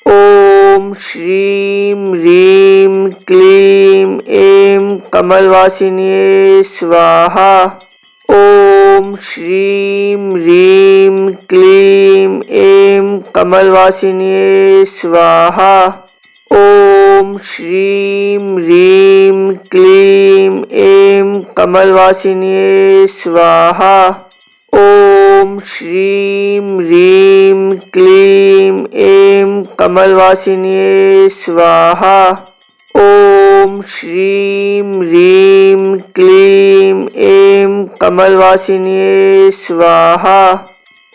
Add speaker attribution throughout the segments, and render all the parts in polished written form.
Speaker 1: ॐ श्रीं ह्रीं क्लीं ऐं कमलवासिन्ये स्वाहा। ॐ श्रीं ह्रीं क्लीं ऐं कमलवासिन्ये स्वाहा। ॐ श्रीं ह्रीं क्लीं ऐं कमलवासिन्ये स्वाहा। ॐ श्रीं ह्रीं क्लीं ऐं कमलवासिन्ये स्वाहा। ॐ श्रीं ह्रीं क्लीं ऐं कमलवासिन्ये स्वाहा।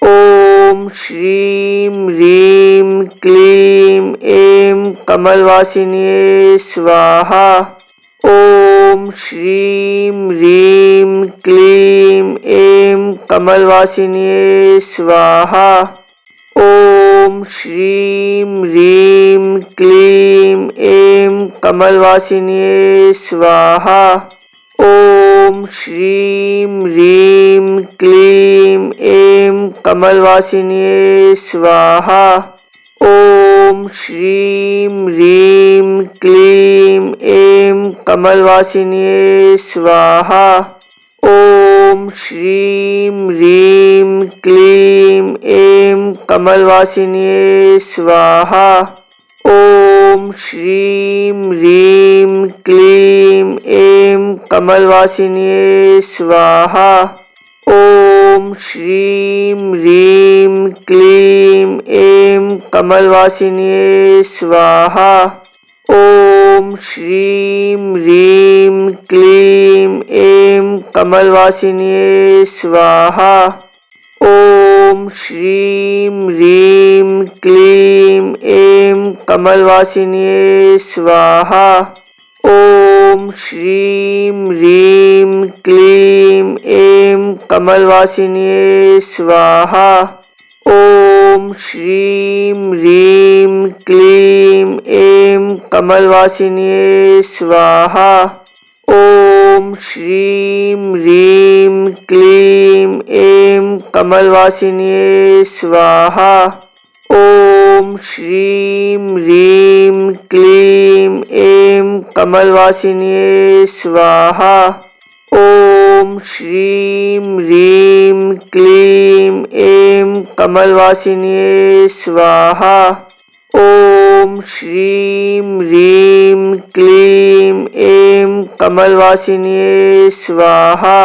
Speaker 1: ॐ श्रीं ह्रीं क्लीं ऐं कमलवासिन्ये स्वाहा। ॐ श्रीं ह्रीं क्लीं ऐं कमलवासिन्ये स्वाहा। ॐ श्रीं ह्रीं क्लीं ऐं कमलवासिन्ये स्वाहा। ॐ श्रीं ह्रीं क्लीं ऐं कमलवासिन्ये स्वाहा। ॐ श्रीं ह्रीं क्लीं ऐं कमलवासिन्ये स्वाहा। ॐ श्रीं ह्रीं क्लीं ऐं कमलवासिन्ये स्वाहा। ॐ श्रीं ह्रीं क्लीं ऐं कमलवासिन्ये स्वाहा। ॐ श्रीं ह्रीं क्लीं ऐं कमलवासिन्ये स्वाहा। ॐ श्रीं ह्रीं क्लीं ऐं कमलवासिन्ये स्वाहा। ॐ श्रीं ह्रीं क्लीं ऐं कमलवासिन्ये स्वाहा। ॐ श्रीं ह्रीं क्लीं ऐं कमलवासिन्ये स्वाहा। ॐ श्रीं ह्रीं क्लीं ऐं कमलवासिन्ये स्वाहा। ॐ श्रीं ह्रीं क्लीं ऐं कमलवासिन्ये स्वाहा। ॐ श्रीं ह्रीं क्लीं ऐं कमलवासिन्ये स्वाहा। ॐ श्रीं ह्रीं क्लीं ऐं कमलवासिन्ये स्वाहा।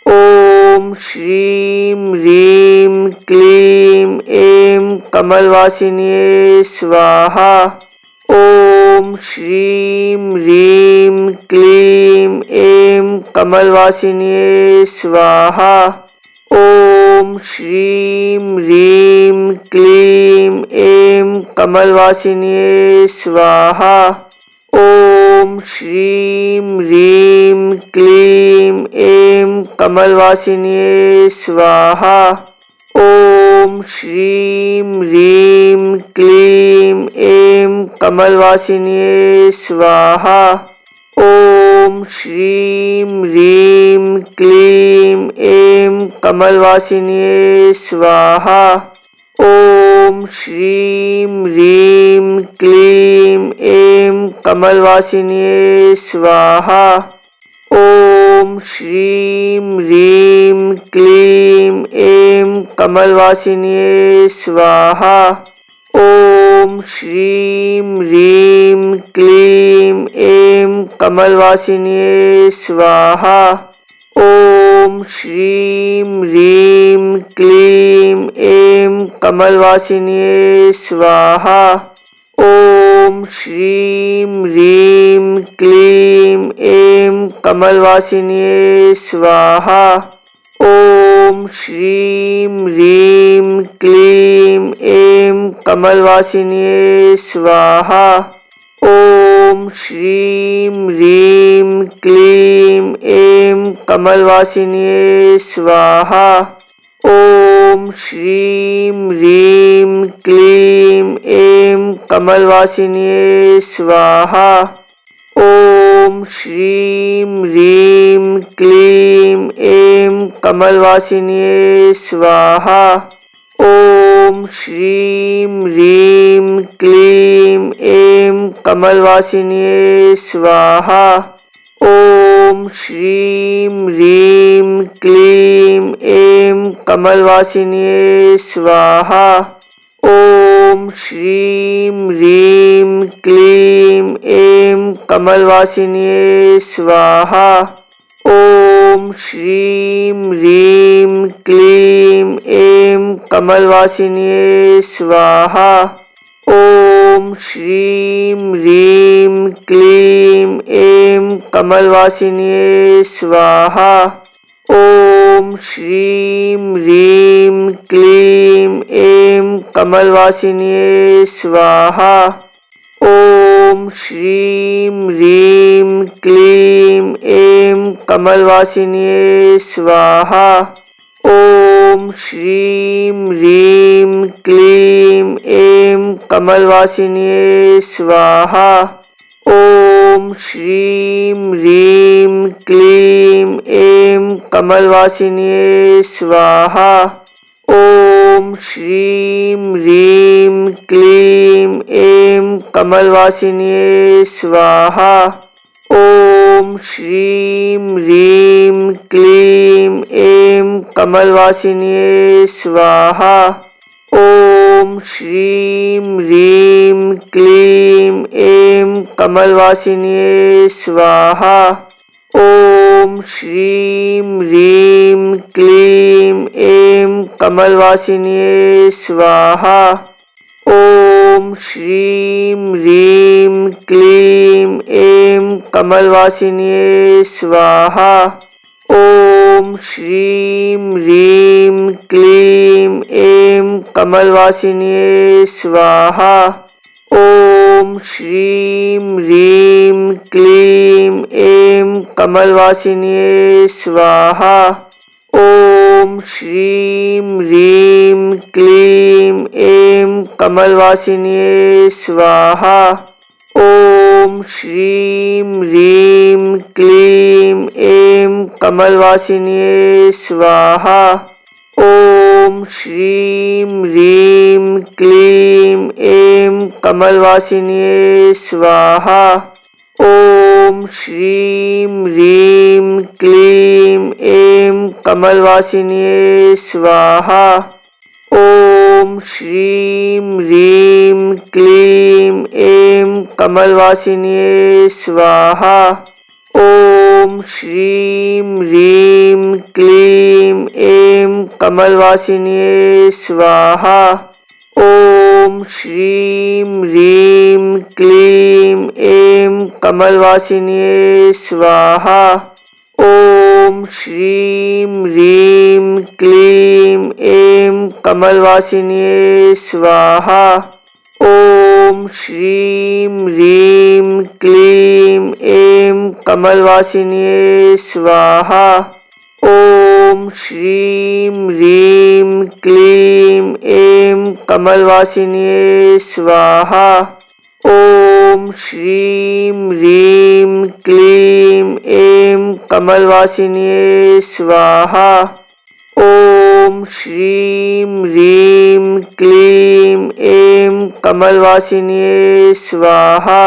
Speaker 1: ॐ श्रीं ह्रीं क्लीं ऐं कमलवासिन्ये स्वाहा। ॐ श्रीं ह्रीं क्लीं ऐं कमलवासिन्ये स्वाहा। ॐ श्रीं ह्रीं क्लीं ऐं कमलवासिन्ये स्वाहा। ॐ श्रीं ह्रीं क्लीं ऐं कमलवासिन्ये स्वाहा। ॐ श्रीं ह्रीं क्लीं ऐं कमलवासिन्ये स्वाहा। ॐ श्रीं ह्रीं क्लीं ऐं कमलवासिन्ये स्वाहा। ॐ श्रीं ह्रीं क्लीं ऐं कमलवासिन्ये स्वाहा। ॐ श्रीं ह्रीं क्लीं ऐं कमलवासिन्ये स्वाहा। ॐ श्रीं ह्रीं क्लीं ऐं कमलवासिन्ये स्वाहा। ॐ श्रीं ह्रीं क्लीं ऐं कमलवासिन्ये स्वाहा। ॐ श्रीं ह्रीं क्लीं ऐं कमलवासिन्ये स्वाहा। ॐ श्रीं ह्रीं क्लीं ऐं कमलवासिन्ये स्वाहा। ॐ श्रीं ह्रीं क्लीं ऐं कमलवासिन्ये स्वाहा। ॐ श्रीं ह्रीं क्लीं ऐं कमलवासिन्ये स्वाहा। ॐ श्रीं ह्रीं क्लीं ऐं कमलवासिन्ये स्वाहा। ॐ श्रीं ह्रीं क्लीं ऐं कमलवासिन्ये स्वाहा। ॐ श्रीं ह्रीं क्लीं ऐं कमलवासिन्ये स्वाहा। ॐ श्रीं ह्रीं क्लीं ऐं कमलवासिन्ये स्वाहा। ॐ श्रीं ह्रीं क्लीं ऐं कमलवासिन्ये स्वाहा। ॐ श्रीं ह्रीं क्लीं ऐं कमलवासिन्ये स्वाहा। ॐ श्रीं ह्रीं क्लीं ऐं कमलवासिन्ये स्वाहा। ॐ श्रीं ह्रीं क्लीं ऐं कमलवासिन्ये स्वाहा। ॐ श्रीं ह्रीं क्लीं ऐं कमलवासिन्ये स्वाहा। ॐ श्रीं ह्रीं क्लीं ऐं कमलवासिन्ये स्वाहा। ॐ श्रीं ह्रीं क्लीं ऐं कमलवासिन्ये स्वाहा। ॐ श्रीं ह्रीं क्लीं ऐं कमलवासिन्ये स्वाहा। ॐ श्रीं ह्रीं क्लीं ऐं कमलवासिन्ये स्वाहा। ॐ श्रीं ह्रीं क्लीं ऐं कमलवासिन्ये स्वाहा। ॐ श्रीं ह्रीं क्लीं ऐं कमलवासिन्ये स्वाहा। ॐ श्रीं ह्रीं क्लीं ऐं कमलवासिन्ये स्वाहा। ॐ श्रीं ह्रीं क्लीं ऐं कमलवासिन्ये स्वाहा। ॐ श्रीं ह्रीं क्लीं ऐं कमलवासिन्ये स्वाहा। ॐ श्रीं ह्रीं क्लीं ऐं कमलवासिन्ये स्वाहा। ॐ श्रीं ह्रीं क्लीं ऐं कमलवासिन्ये स्वाहा। ॐ श्रीं ह्रीं क्लीं ऐं कमलवासिन्ये स्वाहा। ॐ श्रीं ह्रीं क्लीं ऐं कमलवासिन्ये स्वाहा। ॐ श्रीं ह्रीं क्लीं ऐं कमलवासिन्ये स्वाहा। ॐ श्रीं ह्रीं क्लीं ऐं कमलवासिन्ये स्वाहा। ॐ श्रीं ह्रीं क्लीं ऐं कमलवासिन्ये स्वाहा। ॐ श्रीं ह्रीं क्लीं ऐं कमलवासिन्ये स्वाहा। ॐ श्रीं ह्रीं क्लीं ऐं कमलवासिन्ये स्वाहा। ॐ श्रीं ह्रीं क्लीं ऐं कमलवासिन्ये स्वाहा। ॐ श्रीं ह्रीं क्लीं ऐं कमलवासिन्ये स्वाहा।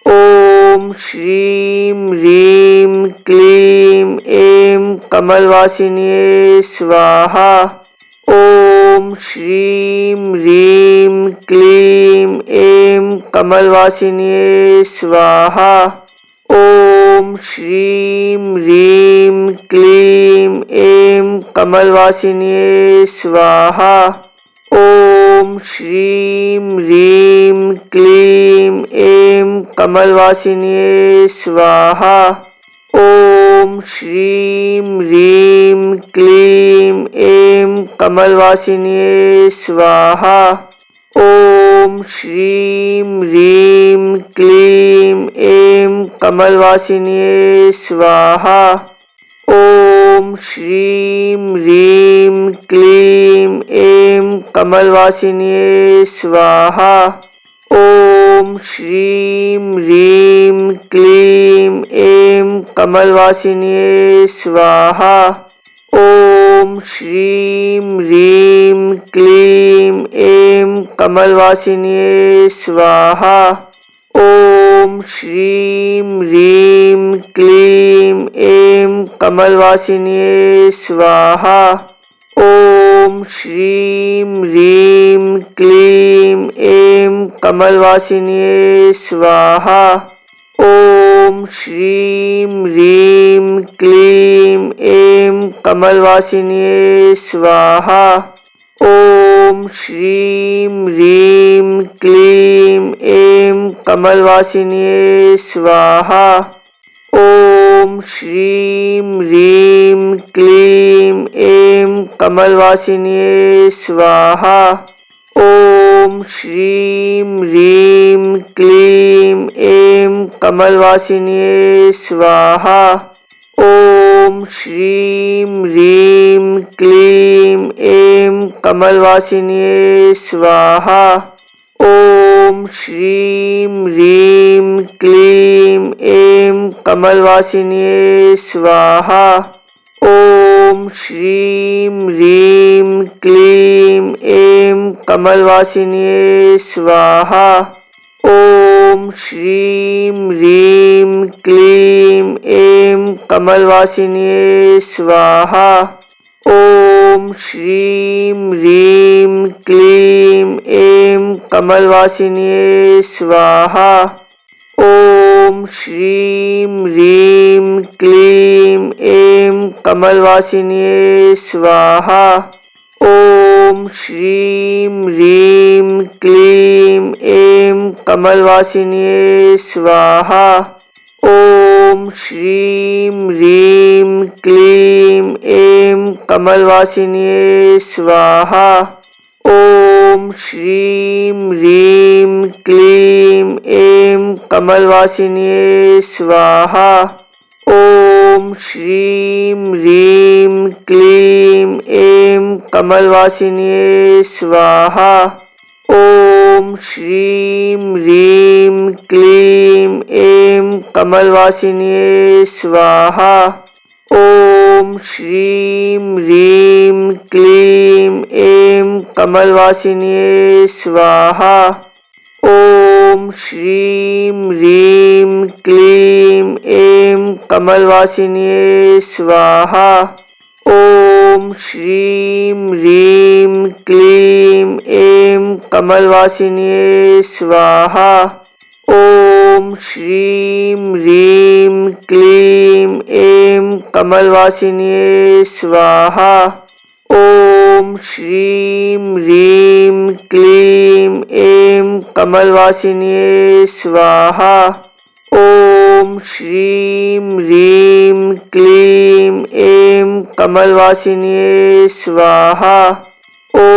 Speaker 1: ॐ श्रीं ह्रीं क्लीं ऐं कमलवासिन्ये स्वाहा। ॐ श्रीं ह्रीं क्लीं ऐं कमलवासिन्ये स्वाहा। ॐ श्रीं ह्रीं क्लीं ऐं कमलवासिन्ये स्वाहा। ॐ श्रीं ह्रीं क्लीं ऐं कमलवासिन्ये स्वाहा। ॐ श्रीं ह्रीं क्लीं ऐं कमलवासिन्ये स्वाहा। ॐ श्रीं ह्रीं क्लीं ऐं कमलवासिन्ये स्वाहा। ॐ श्रीं ह्रीं क्लीं ऐं कमलवासिन्ये स्वाहा। ॐ श्रीं ह्रीं क्लीं ऐं कमलवासिन्ये स्वाहा। ॐ श्रीं ह्रीं क्लीं ऐं कमलवासिन्ये स्वाहा। ॐ श्रीं ह्रीं क्लीं ऐं कमलवासिन्ये स्वाहा। ॐ श्रीं ह्रीं क्लीं ऐं कमलवासिन्ये स्वाहा। ॐ श्रीं ह्रीं क्लीं ऐं कमलवासिन्ये स्वाहा। ॐ श्रीं ह्रीं क्लीं ऐं कमलवासिन्ये स्वाहा। ॐ श्रीं ह्रीं क्लीं ऐं कमलवासिन्ये स्वाहा। ॐ श्रीं ह्रीं क्लीं ऐं कमलवासिन्ये स्वाहा। ॐ श्रीं ह्रीं क्लीं ऐं कमलवासिन्ये स्वाहा। ॐ श्रीं ह्रीं क्लीं ऐं कमलवासिन्ये स्वाहा। ॐ श्रीं ह्रीं क्लीं ऐं कमलवासिन्ये स्वाहा। ॐ श्रीं ह्रीं क्लीं ऐं कमलवासिन्ये स्वाहा। ॐ श्रीं ह्रीं क्लीं ऐं कमलवासिन्ये स्वाहा। ॐ श्रीं ह्रीं क्लीं ऐं कमलवासिन्ये स्वाहा। ॐ श्रीं ह्रीं क्लीं ऐं कमलवासिन्ये स्वाहा। ॐ श्रीं ह्रीं क्लीं ऐं कमलवासिन्ये स्वाहा। ॐ श्रीं ह्रीं क्लीं ऐं कमलवासिन्ये स्वाहा। ॐ श्रीं ह्रीं क्लीं ऐं कमलवासिन्ये स्वाहा। ॐ श्रीं ह्रीं क्लीं ऐं कमलवासिन्ये स्वाहा। ॐ श्रीं ह्रीं क्लीं ऐं कमलवासिन्ये स्वाहा। ॐ श्रीं ह्रीं क्लीं ऐं कमलवासिन्ये स्वाहा। ॐ श्रीं ह्रीं क्लीं ऐं कमलवासिन्ये स्वाहा। ॐ श्रीं ह्रीं क्लीं ऐं कमलवासिन्ये स्वाहा। ॐ श्रीं ह्रीं क्लीं ऐं कमलवासिन्ये स्वाहा। ॐ श्रीं ह्रीं क्लीं ऐं कमलवासिन्ये स्वाहा।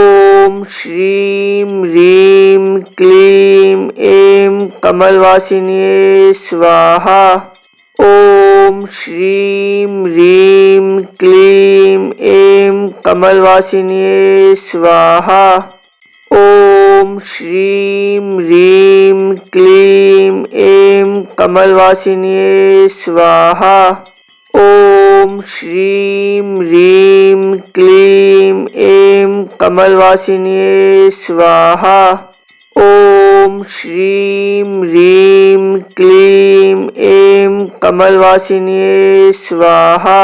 Speaker 1: ॐ श्रीं ह्रीं क्लीं ऐं कमलवासिन्ये स्वाहा। ॐ श्रीं ह्रीं क्लीं ऐं कमलवासिन्ये स्वाहा। ॐ श्रीं ह्रीं क्लीं ऐं कमलवासिन्ये स्वाहा। ॐ श्रीं ह्रीं क्लीं ऐं कमलवासिन्ये स्वाहा। ॐ श्रीं ह्रीं क्लीं ऐं कमलवासिन्ये स्वाहा। ॐ श्रीं ह्रीं क्लीं ऐं कमलवासिन्ये स्वाहा।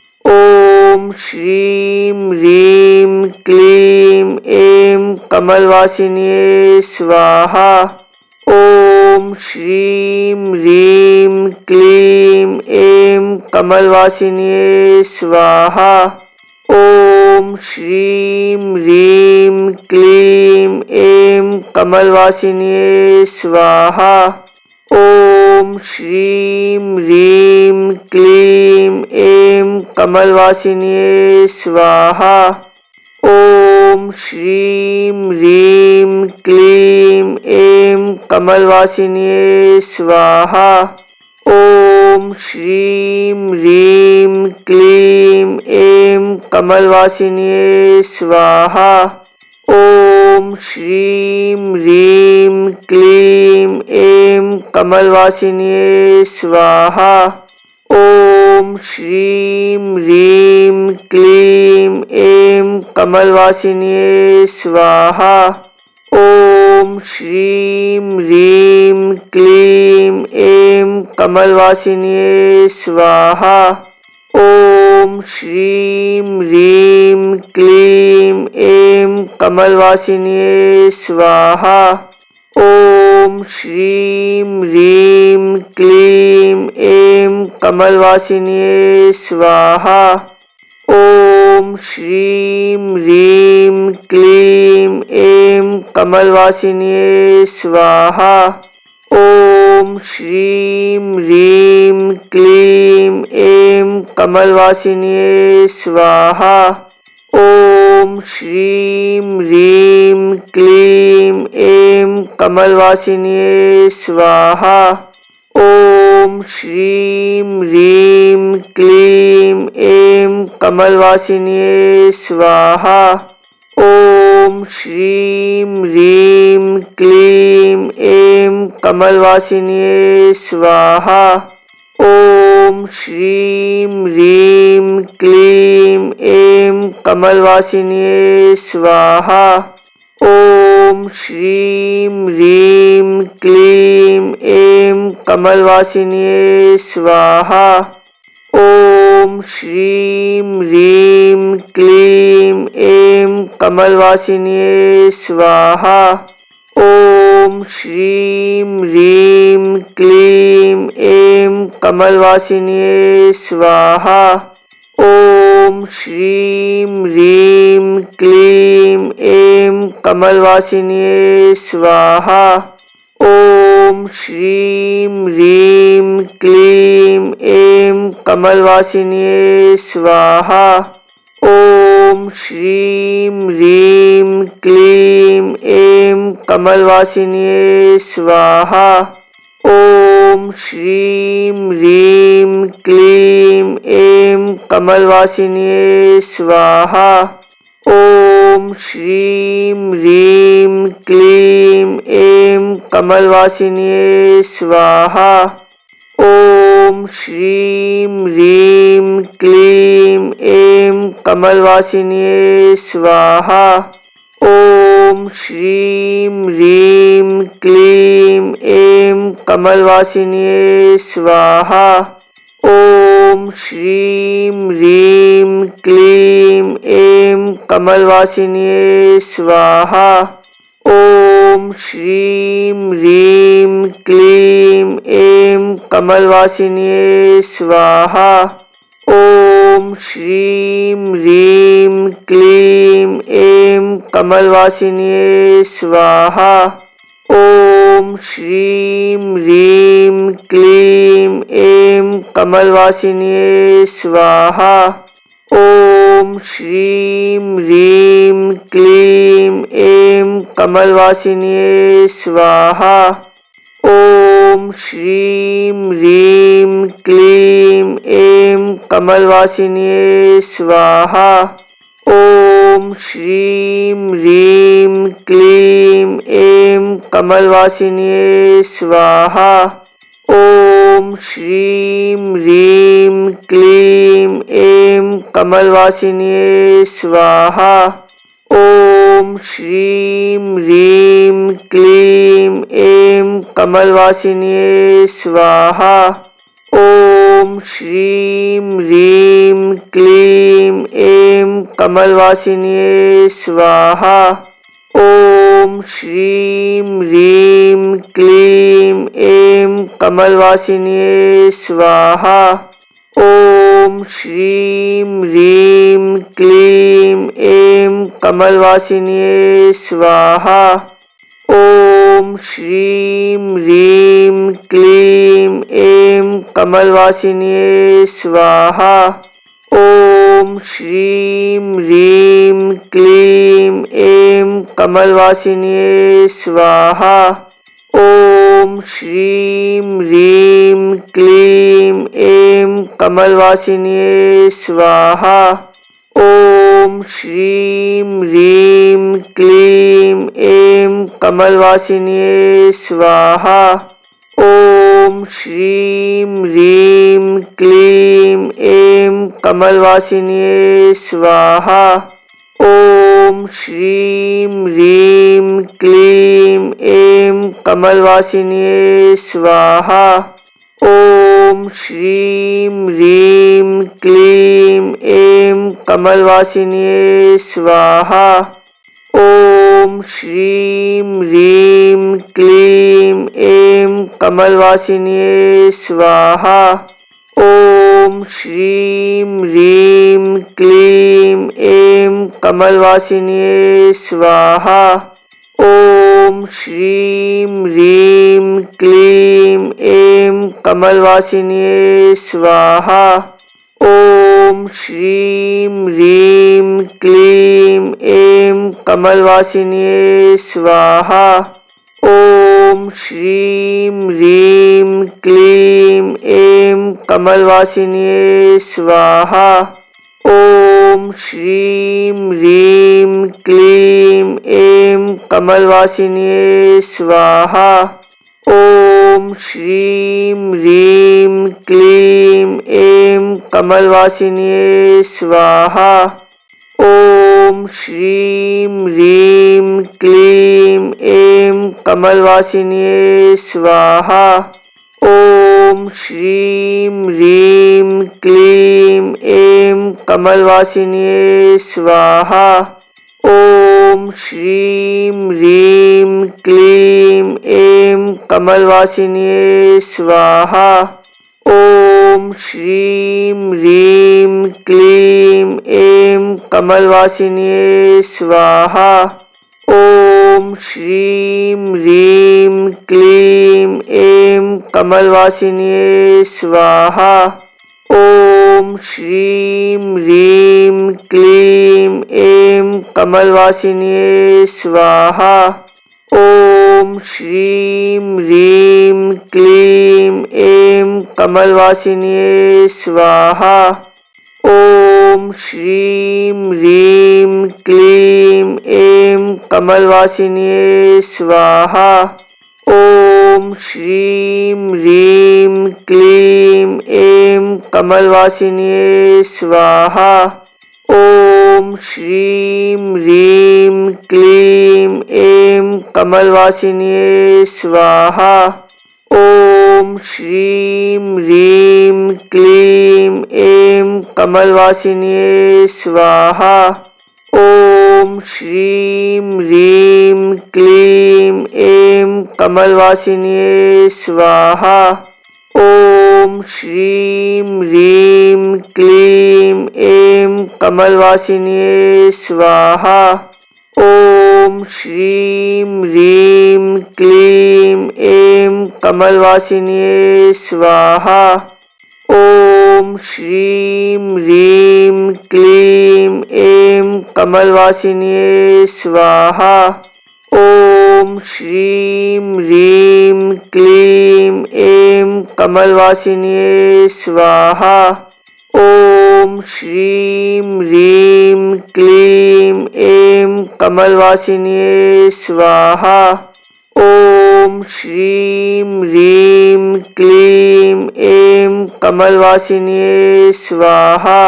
Speaker 1: ॐ श्रीं ह्रीं क्लीं ऐं कमलवासिन्ये स्वाहा। ॐ श्रीं ह्रीं क्लीं ऐं कमलवासिन्ये स्वाहा। ॐ श्रीं ह्रीं क्लीं ऐं कमलवासिन्ये स्वाहा। ॐ श्रीं ह्रीं क्लीं ऐं कमलवासिन्ये स्वाहा। ॐ श्रीं ह्रीं क्लीं ऐं कमलवासिन्ये स्वाहा। ॐ श्रीं ह्रीं क्लीं ऐं कमलवासिन्ये स्वाहा। ॐ श्रीं ह्रीं क्लीं ऐं कमलवासिन्ये स्वाहा। ॐ ॐ श्रीं ह्रीं क्लीं ऐं कमलवासिन्ये स्वाहा। ॐ श्रीं ह्रीं क्लीं ऐं कमलवासिन्ये स्वाहा। ॐ श्रीं ह्रीं क्लीं ऐं कमलवासिन्ये स्वाहा। ॐ श्रीं ह्रीं क्लीं ऐं कमलवासिन्ये स्वाहा। ॐ श्रीं ह्रीं क्लीं ऐं कमलवासिन्ये स्वाहा। ॐ श्रीं ह्रीं क्लीं ऐं कमलवासिन्ये स्वाहा। ॐ श्रीं ह्रीं क्लीं ऐं कमलवासिन्ये स्वाहा। ॐ श्रीं ह्रीं क्लीं ऐं कमलवासिन्ये स्वाहा। ॐ श्रीं ह्रीं क्लीं ऐं कमलवासिन्ये स्वाहा। ॐ श्रीं ह्रीं क्लीं ऐं कमलवासिन्ये स्वाहा। ॐ श्रीं ह्रीं क्लीं ऐं कमलवासिन्ये स्वाहा। ॐ श्रीं ह्रीं क्लीं ऐं कमलवासिन्ये स्वाहा। ॐ श्रीं ह्रीं क्लीं ऐं कमलवासिन्ये स्वाहा। ॐ श्रीं ह्रीं क्लीं ऐं कमलवासिन्ये स्वाहा। ॐ श्रीं ह्रीं क्लीं ऐं कमलवासिन्ये स्वाहा। ॐ श्रीं ह्रीं क्लीं ऐं कमलवासिन्ये स्वाहा। ॐ श्रीं ह्रीं क्लीं ऐं कमलवासिन्ये स्वाहा। ॐ श्रीं ह्रीं क्लीं ऐं कमलवासिन्ये स्वाहा। ॐ श्रीं ह्रीं क्लीं ऐं कमलवासिन्ये स्वाहा। ॐ श्रीं ह्रीं क्लीं ऐं कमलवासिन्ये स्वाहा। ॐ श्रीं ह्रीं क्लीं ऐं कमलवासिन्ये स्वाहा। ॐ श्रीं ह्रीं क्लीं ऐं कमलवासिन्ये स्वाहा। ॐ श्रीं ह्रीं क्लीं ऐं कमलवासिन्ये स्वाहा। ॐ श्रीं ह्रीं क्लीं ऐं कमलवासिन्ये स्वाहा। ॐ श्रीं ह्रीं क्लीं ऐं कमलवासिन्ये स्वाहा। ॐ श्रीं ह्रीं क्लीं ऐं कमलवासिन्ये स्वाहा। ॐ श्रीं ह्रीं क्लीं ऐं कमलवासिन्ये स्वाहा। ॐ श्रीं ह्रीं क्लीं ऐं कमलवासिन्ये स्वाहा। ॐ श्रीं ह्रीं क्लीं ऐं कमलवासिन्ये स्वाहा। ॐ श्रीं ह्रीं क्लीं ऐं कमलवासिन्ये स्वाहा। ॐ श्रीं ह्रीं क्लीं ऐं कमलवासिन्ये स्वाहा। ॐ श्रीं ह्रीं क्लीं ऐं कमलवासिन्ये स्वाहा। ॐ श्रीं ह्रीं क्लीं ऐं कमलवासिन्ये स्वाहा। ॐ श्रीं ह्रीं क्लीं ऐं कमलवासिन्ये स्वाहा। ॐ श्रीं ह्रीं क्लीं ऐं कमलवासिन्ये स्वाहा। ॐ श्रीं ह्रीं क्लीं ऐं कमलवासिन्ये स्वाहा। ॐ ॐ श्रीं ह्रीं क्लीं ऐं कमलवासिन्ये स्वाहा। ॐ श्रीं ह्रीं क्लीं ऐं कमलवासिन्ये स्वाहा। ॐ श्रीं ह्रीं क्लीं ऐं कमलवासिन्ये स्वाहा। ॐ श्रीं ह्रीं क्लीं ऐं कमलवासिन्ये स्वाहा। ॐ श्रीं ह्रीं क्लीं ऐं कमलवासिन्ये स्वाहा। ॐ श्रीं ह्रीं क्लीं ऐं कमलवासिन्ये स्वाहा। ॐ श्रीं ह्रीं क्लीं ऐं कमलवासिन्ये स्वाहा। ॐ श्रीं ह्रीं क्लीं ऐं कमलवासिन्ये स्वाहा। ॐ श्रीं ह्रीं क्लीं ऐं कमलवासिन्ये स्वाहा। ॐ श्रीं ह्रीं क्लीं ऐं कमलवासिन्ये स्वाहा। ॐ श्रीं ह्रीं क्लीं ऐं कमलवासिन्ये स्वाहा। ॐ श्रीं ह्रीं क्लीं ऐं कमलवासिन्ये स्वाहा। ॐ श्रीं ह्रीं क्लीं ऐं कमलवासिन्ये स्वाहा। ॐ श्रीं ह्रीं क्लीं ऐं कमलवासिन्ये स्वाहा। ॐ श्रीं ह्रीं क्लीं ऐं कमलवासिन्ये स्वाहा। ॐ श्रीं ह्रीं क्लीं ऐं कमलवासिन्ये स्वाहा। ॐ श्रीं ह्रीं क्लीं ऐं कमलवासिन्ये स्वाहा। ॐ श्रीं ह्रीं क्लीं ऐं कमलवासिन्ये स्वाहा। ॐ श्रीं ह्रीं क्लीं ऐं कमलवासिन्ये स्वाहा। ॐ श्रीं ह्रीं क्लीं ऐं कमलवासिन्ये स्वाहा। ॐ श्रीं ह्रीं क्लीं ऐं कमलवासिन्ये स्वाहा। ॐ श्रीं ह्रीं क्लीं ऐं कमलवासिन्ये स्वाहा। ॐ श्रीं ह्रीं क्लीं ऐं कमलवासिन्ये स्वाहा। ॐ श्रीं ह्रीं क्लीं ऐं कमलवासिन्ये स्वाहा। ॐ श्रीं ह्रीं क्लीं ऐं कमलवासिन्ये स्वाहा। ॐ श्रीं ह्रीं क्लीं ऐं कमलवासिन्ये स्वाहा। ॐ श्रीं ह्रीं क्लीं ऐं कमलवासिन्ये स्वाहा।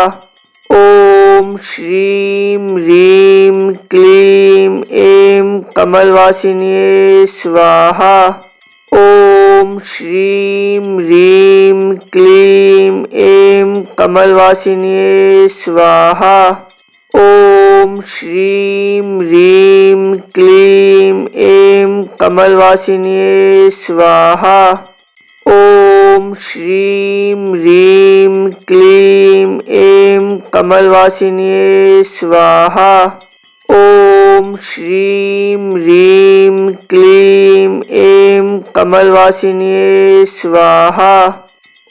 Speaker 1: ॐ श्रीं ह्रीं क्लीं ऐं कमलवासिन्ये स्वाहा। ॐ श्रीं ह्रीं क्लीं ऐं कमलवासिन्ये स्वाहा। ॐ श्रीं ह्रीं क्लीं ऐं कमलवासिन्ये स्वाहा। ॐ श्रीं ह्रीं क्लीं ऐं कमलवासिन्ये स्वाहा। ॐ श्रीं ह्रीं क्लीं ऐं कमलवासिन्ये स्वाहा। ॐ श्रीं ह्रीं क्लीं ऐं कमलवासिन्ये स्वाहा।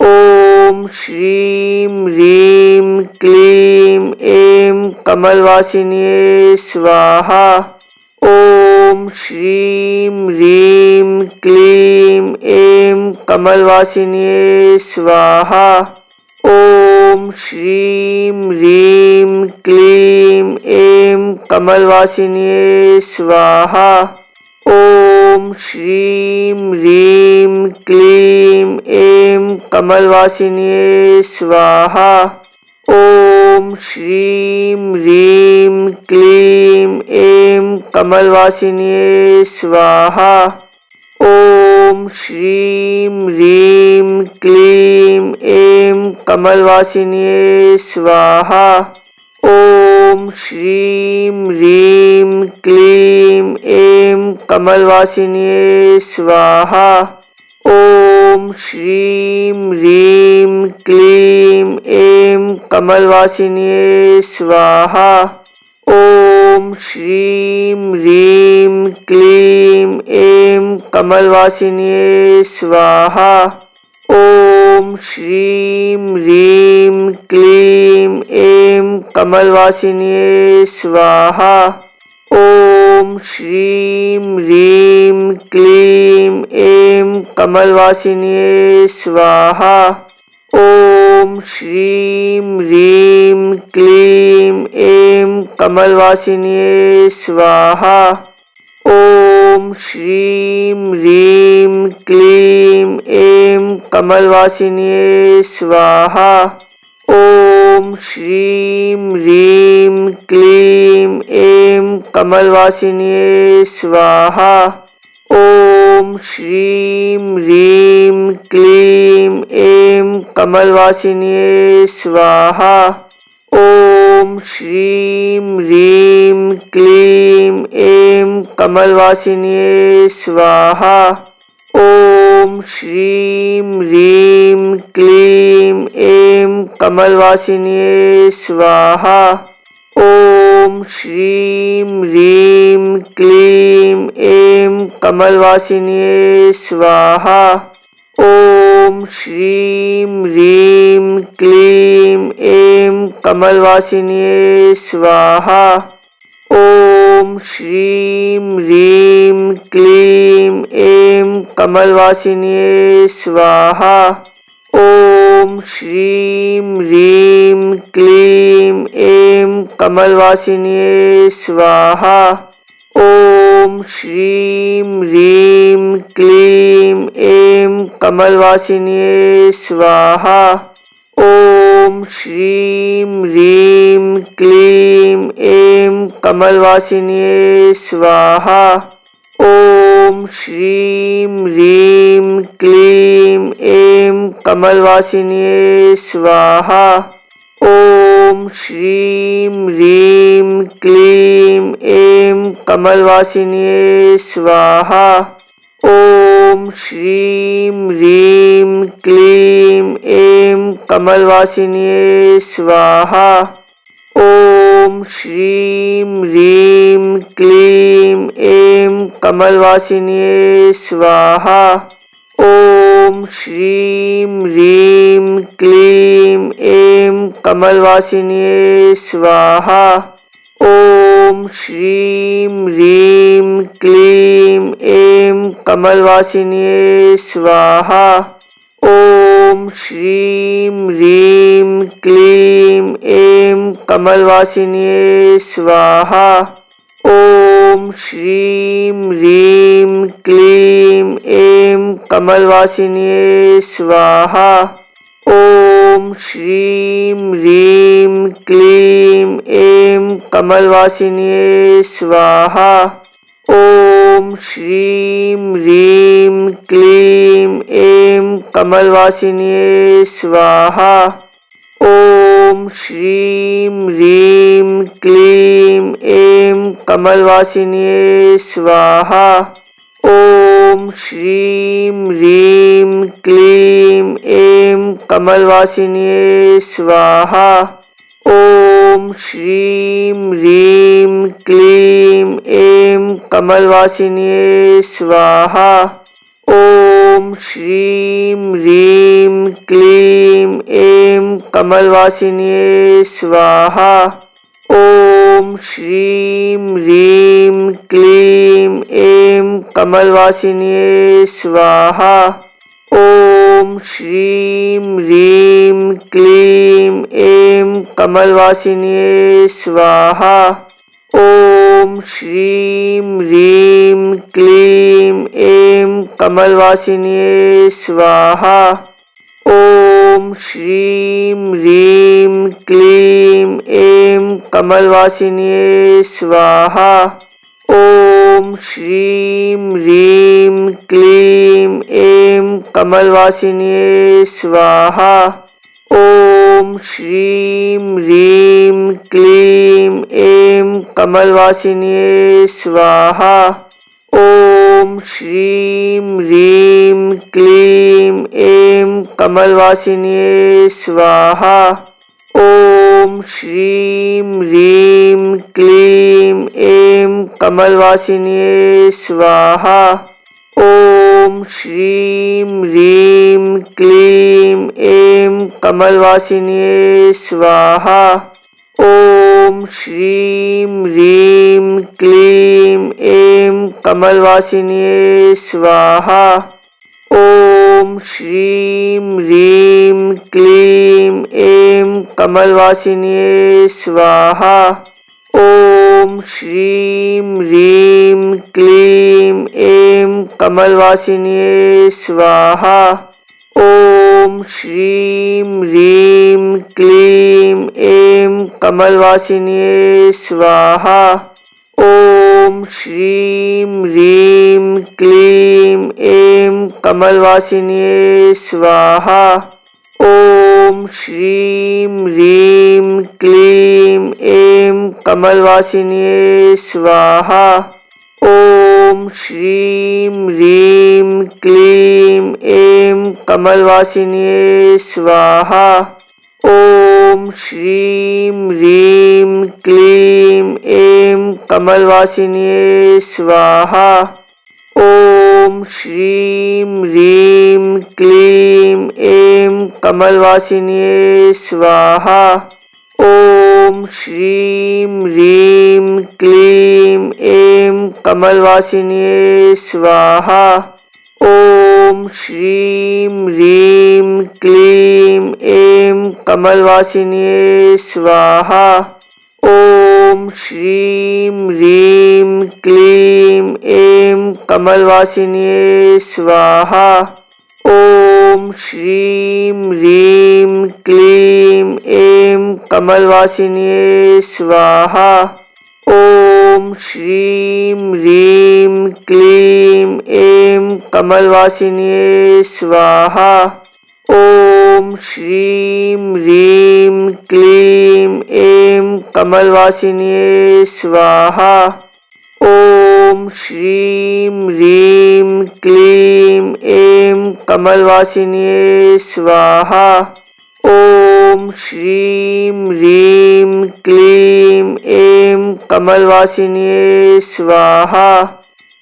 Speaker 1: ॐ श्रीं ह्रीं क्लीं ऐं कमलवासिन्ये स्वाहा। ॐ श्रीं ह्रीं क्लीं ऐं कमलवासिन्ये स्वाहा। ॐ श्रीं ह्रीं क्लीं ऐं कमलवासिन्ये स्वाहा। ॐ श्रीं ह्रीं क्लीं ऐं कमलवासिन्ये स्वाहा। ॐ श्रीं ह्रीं क्लीं ऐं कमलवासिन्ये स्वाहा। ॐ श्रीं ह्रीं क्लीं ऐं कमलवासिन्ये स्वाहा। ॐ श्रीं ह्रीं क्लीं ऐं कमलवासिन्ये स्वाहा। ॐ श्रीं ह्रीं क्लीं ऐं कमलवासिन्ये स्वाहा। ॐ श्रीं ह्रीं क्लीं ऐं कमलवासिन्ये स्वाहा। ॐ श्रीं ह्रीं क्लीं ऐं कमलवासिन्ये स्वाहा। ॐ श्रीं ह्रीं क्लीं ऐं कमलवासिन्ये स्वाहा। ॐ श्रीं ह्रीं क्लीं ऐं कमलवासिन्ये स्वाहा। ॐ श्रीं ह्रीं क्लीं ऐं कमलवासिन्ये स्वाहा। ॐ श्रीं ह्रीं क्लीं ऐं कमलवासिन्ये स्वाहा। ॐ श्रीं ह्रीं क्लीं ऐं कमलवासिन्ये स्वाहा। ॐ श्रीं ह्रीं क्लीं ऐं कमलवासिन्ये स्वाहा। ॐ श्रीं ह्रीं क्लीं ऐं कमलवासिन्ये स्वाहा। ॐ श्रीं ह्रीं क्लीं ऐं कमलवासिन्ये स्वाहा। ॐ श्रीं ह्रीं क्लीं ऐं कमलवासिन्ये स्वाहा। ॐ श्रीं ह्रीं क्लीं ऐं कमलवासिन्ये स्वाहा। ॐ श्रीं ह्रीं क्लीं ऐं कमलवासिन्ये स्वाहा। ॐ श्रीं ह्रीं क्लीं ऐं कमलवासिन्ये स्वाहा। ॐ श्रीं ह्रीं क्लीं ऐं कमलवासिन्ये स्वाहा। ॐ श्रीं ह्रीं क्लीं ऐं कमलवासिन्ये स्वाहा। ॐ श्रीं ह्रीं क्लीं ऐं कमलवासिन्ये स्वाहा। ॐ श्रीं ह्रीं क्लीं ऐं कमलवासिन्ये स्वाहा। ॐ श्रीं ह्रीं क्लीं ऐं कमलवासिन्ये स्वाहा। ॐ श्रीं ह्रीं क्लीं ऐं कमलवासिन्ये स्वाहा। ॐ श्रीं ह्रीं क्लीं ऐं कमलवासिन्ये स्वाहा। ॐ श्रीं ह्रीं क्लीं ऐं कमलवासिन्ये स्वाहा। ॐ श्रीं ह्रीं क्लीं ऐं कमलवासिन्ये स्वाहा। ॐ श्रीं ह्रीं क्लीं ऐं कमलवासिन्ये स्वाहा। ॐ श्रीं ह्रीं क्लीं ऐं कमलवासिन्ये स्वाहा। ॐ श्रीं ह्रीं क्लीं ऐं कमलवासिन्ये स्वाहा। ॐ श्रीं ह्रीं क्लीं ऐं कमलवासिन्ये स्वाहा। ॐ श्रीं ह्रीं क्लीं ऐं कमलवासिन्ये स्वाहा। ॐ श्रीं ह्रीं क्लीं ऐं कमलवासिन्ये स्वाहा। ॐ श्रीं ह्रीं क्लीं ऐं कमलवासिन्ये स्वाहा। ॐ श्रीं ह्रीं क्लीं ऐं कमलवासिन्ये स्वाहा। ॐ श्रीं ह्रीं क्लीं ऐं कमलवासिन्ये स्वाहा। ॐ श्रीं ह्रीं क्लीं ऐं कमलवासिन्ये स्वाहा। ॐ श्रीं ह्रीं क्लीं ऐं कमलवासिन्ये स्वाहा। ॐ श्रीं ह्रीं क्लीं ऐं कमलवासिन्ये स्वाहा। ॐ श्रीं ह्रीं क्लीं ऐं कमलवासिन्ये स्वाहा। ॐ श्रीं ह्रीं क्लीं ऐं कमलवासिन्ये स्वाहा। ॐ श्रीं ह्रीं क्लीं ऐं कमलवासिन्ये स्वाहा। ॐ श्रीं ह्रीं क्लीं ऐं कमलवासिन्ये स्वाहा। ॐ श्रीं ह्रीं क्लीं ऐं कमलवासिन्ये स्वाहा। ॐ श्रीं ह्रीं क्लीं ऐं कमलवासिन्ये स्वाहा। ॐ श्रीं ह्रीं क्लीं ऐं कमलवासिन्ये स्वाहा। ॐ श्रीं ह्रीं क्लीं ऐं कमलवासिन्ये स्वाहा। ॐ श्रीं ह्रीं क्लीं ऐं कमलवासिन्ये स्वाहा। ॐ श्रीं ह्रीं क्लीं ऐं कमलवासिन्ये स्वाहा। ॐ श्रीं ह्रीं क्लीं ऐं कमलवासिन्ये स्वाहा। ॐ श्रीं ह्रीं क्लीं ऐं कमलवासिन्ये स्वाहा। ॐ श्रीं ह्रीं क्लीं ऐं कमलवासिन्ये स्वाहा। ॐ श्रीं ह्रीं क्लीं ऐं कमलवासिन्ये स्वाहा। ॐ श्रीं ह्रीं क्लीं ऐं कमलवासिन्ये स्वाहा। ॐ श्रीं ह्रीं क्लीं ऐं कमलवासिन्ये स्वाहा। ॐ श्रीं ह्रीं क्लीं ऐं कमलवासिन्ये स्वाहा। ॐ श्रीं ह्रीं क्लीं ऐं कमलवासिन्ये स्वाहा। ॐ श्रीं ह्रीं क्लीं ऐं कमलवासिन्ये स्वाहा।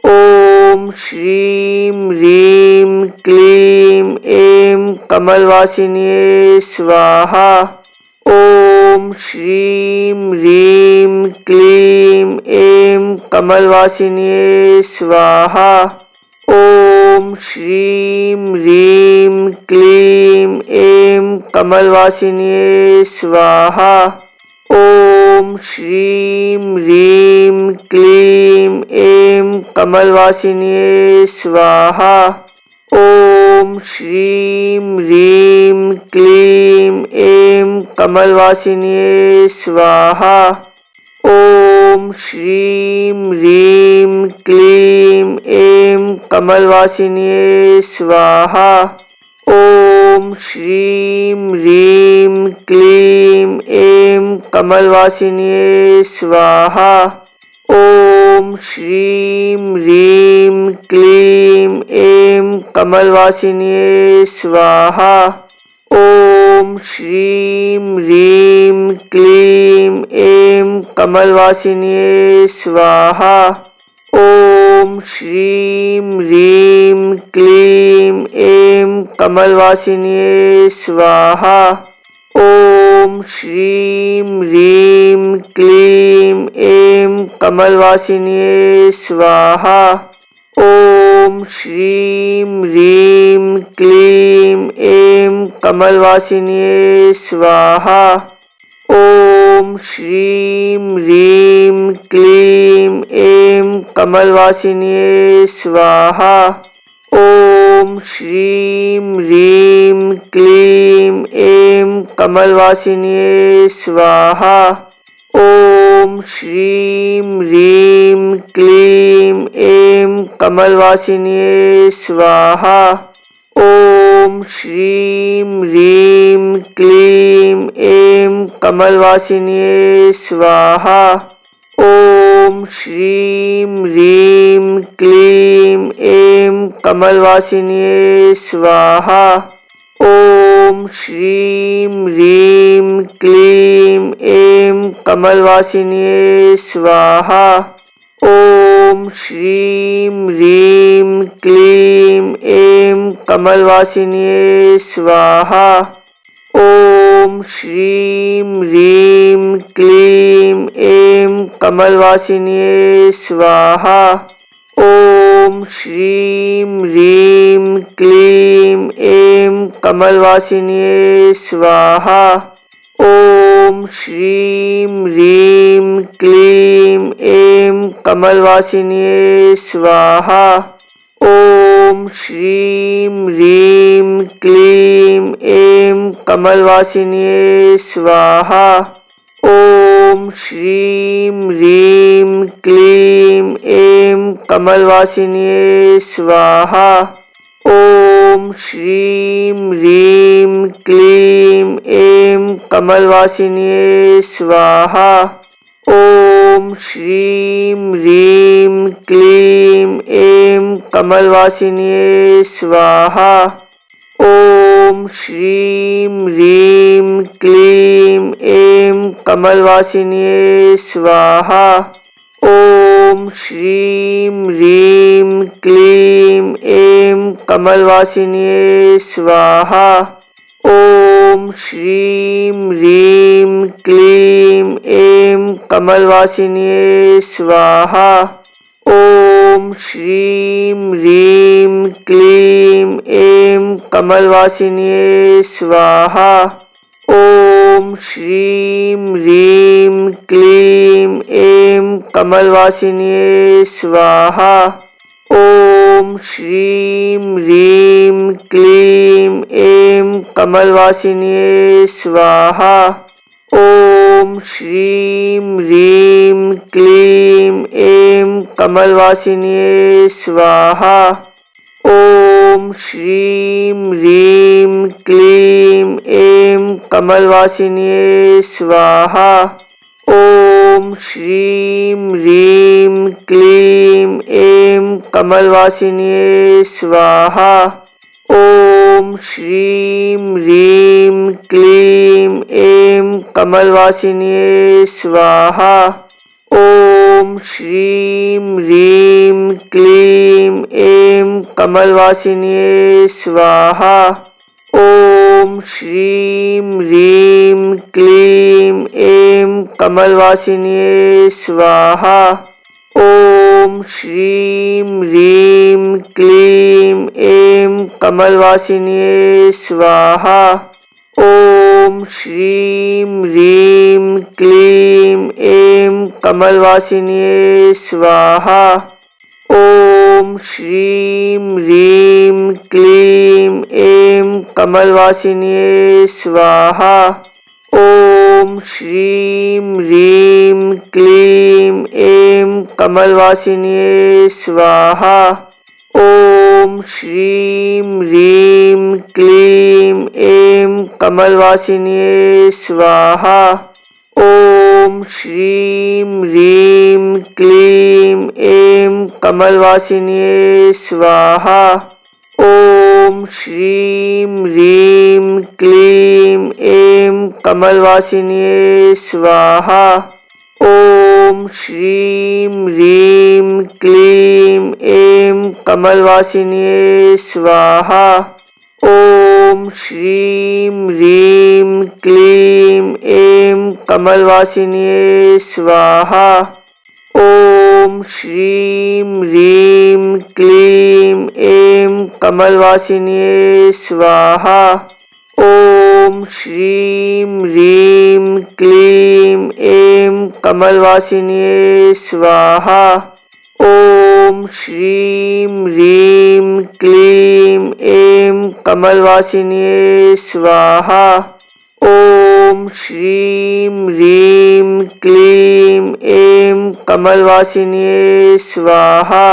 Speaker 1: ॐ श्रीं ह्रीं क्लीं ऐं कमलवासिन्ये स्वाहा। ॐ श्रीं ह्रीं क्लीं ऐं कमलवासिन्ये स्वाहा। ॐ श्रीं ह्रीं क्लीं ऐं कमलवासिन्ये स्वाहा। ॐ श्रीं ह्रीं क्लीं ऐं कमलवासिन्ये स्वाहा। ॐ श्रीं ह्रीं क्लीं ऐं कमलवासिन्ये स्वाहा। ॐ श्रीं ह्रीं क्लीं ऐं कमलवासिन्ये स्वाहा। ॐ श्रीं ह्रीं क्लीं ऐं कमलवासिन्ये स्वाहा। ॐ श्रीं ह्रीं क्लीं ऐं कमलवासिन्ये स्वाहा। ॐ श्रीं ह्रीं क्लीं ऐं कमलवासिन्ये स्वाहा। ॐ श्रीं ह्रीं क्लीं ऐं कमलवासिन्ये स्वाहा। ॐ श्रीं ह्रीं क्लीं ऐं कमलवासिन्ये स्वाहा। ॐ श्रीं ह्रीं क्लीं ऐं कमलवासिन्ये स्वाहा। ॐ श्रीं ह्रीं क्लीं ऐं कमलवासिन्ये स्वाहा। ॐ श्रीं ह्रीं क्लीं ऐं कमलवासिन्ये स्वाहा। ॐ श्रीं ह्रीं क्लीं ऐं कमलवासिन्ये स्वाहा। ॐ श्रीं ह्रीं क्लीं ऐं कमलवासिन्ये स्वाहा। ॐ श्रीं ह्रीं क्लीं ऐं कमलवासिन्ये स्वाहा। ॐ श्रीं ह्रीं क्लीं ऐं कमलवासिन्ये स्वाहा। ॐ श्रीं ह्रीं क्लीं ऐं कमलवासिन्ये स्वाहा। ॐ श्रीं ह्रीं क्लीं ऐं कमलवासिन्ये स्वाहा। ॐ श्रीं ह्रीं क्लीं ऐं कमलवासिन्ये स्वाहा। ॐ श्रीं ह्रीं क्लीं ऐं कमलवासिन्ये स्वाहा। ॐ श्रीं ह्रीं क्लीं ऐं कमलवासिन्ये स्वाहा। ॐ श्रीं ह्रीं क्लीं ऐं कमलवासिन्ये स्वाहा। ॐ श्रीं ह्रीं क्लीं ऐं कमलवासिन्ये स्वाहा। ॐ श्रीं ह्रीं क्लीं ऐं कमलवासिन्ये स्वाहा। ॐ श्रीं ह्रीं क्लीं ऐं कमलवासिन्ये स्वाहा। ॐ श्रीं ह्रीं क्लीं ऐं कमलवासिन्ये स्वाहा। ॐ श्रीं ह्रीं क्लीं ऐं कमलवासिन्ये स्वाहा। ॐ श्रीं ह्रीं क्लीं ऐं कमलवासिन्ये स्वाहा। ॐ श्रीं ह्रीं क्लीं ऐं कमलवासिन्ये स्वाहा। ॐ श्रीं ह्रीं क्लीं ऐं कमलवासिन्ये स्वाहा। ॐ श्रीं ह्रीं क्लीं ऐं कमलवासिन्ये स्वाहा। ॐ श्रीं ह्रीं क्लीं ऐं कमलवासिन्ये स्वाहा। ॐ श्रीं ह्रीं क्लीं ऐं कमलवासिन्ये स्वाहा। ॐ श्रीं ह्रीं क्लीं ऐं कमलवासिन्ये स्वाहा। ॐ श्रीं ह्रीं क्लीं ऐं कमलवासिन्ये स्वाहा। ॐ श्रीं ह्रीं क्लीं ऐं कमलवासिन्ये स्वाहा। ॐ श्रीं ह्रीं क्लीं ऐं कमलवासिन्ये स्वाहा। ॐ श्रीं ह्रीं क्लीं ऐं कमलवासिन्ये स्वाहा। ॐ श्रीं ह्रीं क्लीं ऐं कमलवासिन्ये स्वाहा। ॐ श्रीं ह्रीं क्लीं ऐं कमलवासिन्ये स्वाहा। ॐ श्रीं ह्रीं क्लीं ऐं कमलवासिन्ये स्वाहा। ॐ श्रीं ह्रीं क्लीं ऐं कमलवासिन्ये स्वाहा। ॐ श्रीं ह्रीं क्लीं ऐं कमलवासिन्ये स्वाहा। ॐ श्रीं ह्रीं क्लीं ऐं कमलवासिन्ये स्वाहा। ॐ श्रीं ह्रीं क्लीं ऐं कमलवासिन्ये स्वाहा। ॐ श्रीं ह्रीं क्लीं ऐं कमलवासिन्ये स्वाहा। ॐ श्रीं ह्रीं क्लीं ऐं कमलवासिन्ये स्वाहा। ॐ श्रीं ह्रीं क्लीं ऐं कमलवासिन्ये स्वाहा। ॐ श्रीं ह्रीं क्लीं ऐं कमलवासिन्ये स्वाहा। ॐ श्रीं ह्रीं क्लीं ऐं कमलवासिन्ये स्वाहा।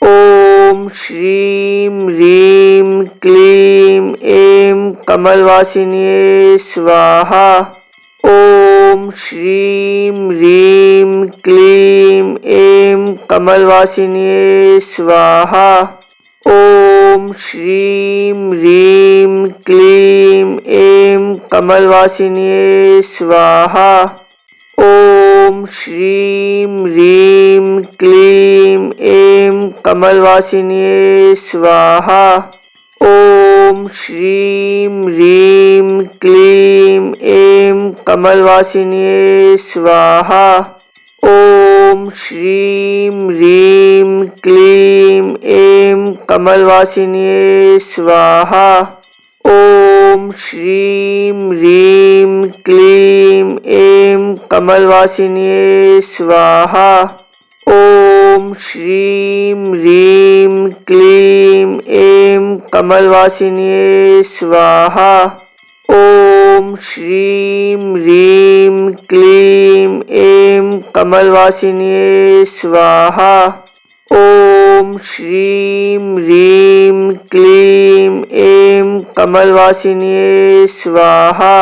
Speaker 1: ॐ श्रीं ह्रीं क्लीं ऐं कमलवासिन्ये स्वाहा। ॐ श्रीं ह्रीं क्लीं ऐं कमलवासिन्ये स्वाहा। ॐ श्रीं ह्रीं क्लीं ऐं कमलवासिन्ये स्वाहा। ॐ श्रीं ह्रीं क्लीं ऐं कमलवासिन्ये स्वाहा। ॐ श्रीं ह्रीं क्लीं ऐं कमलवासिन्ये स्वाहा। ॐ श्रीं ह्रीं क्लीं ऐं कमलवासिन्ये स्वाहा। ॐ श्रीं ह्रीं क्लीं ऐं कमलवासिन्ये स्वाहा। ॐ श्रीं ह्रीं क्लीं ऐं कमलवासिन्ये स्वाहा। ॐ श्रीं ह्रीं क्लीं ऐं कमलवासिन्ये स्वाहा। ॐ श्रीं ह्रीं क्लीं ऐं कमलवासिन्ये स्वाहा।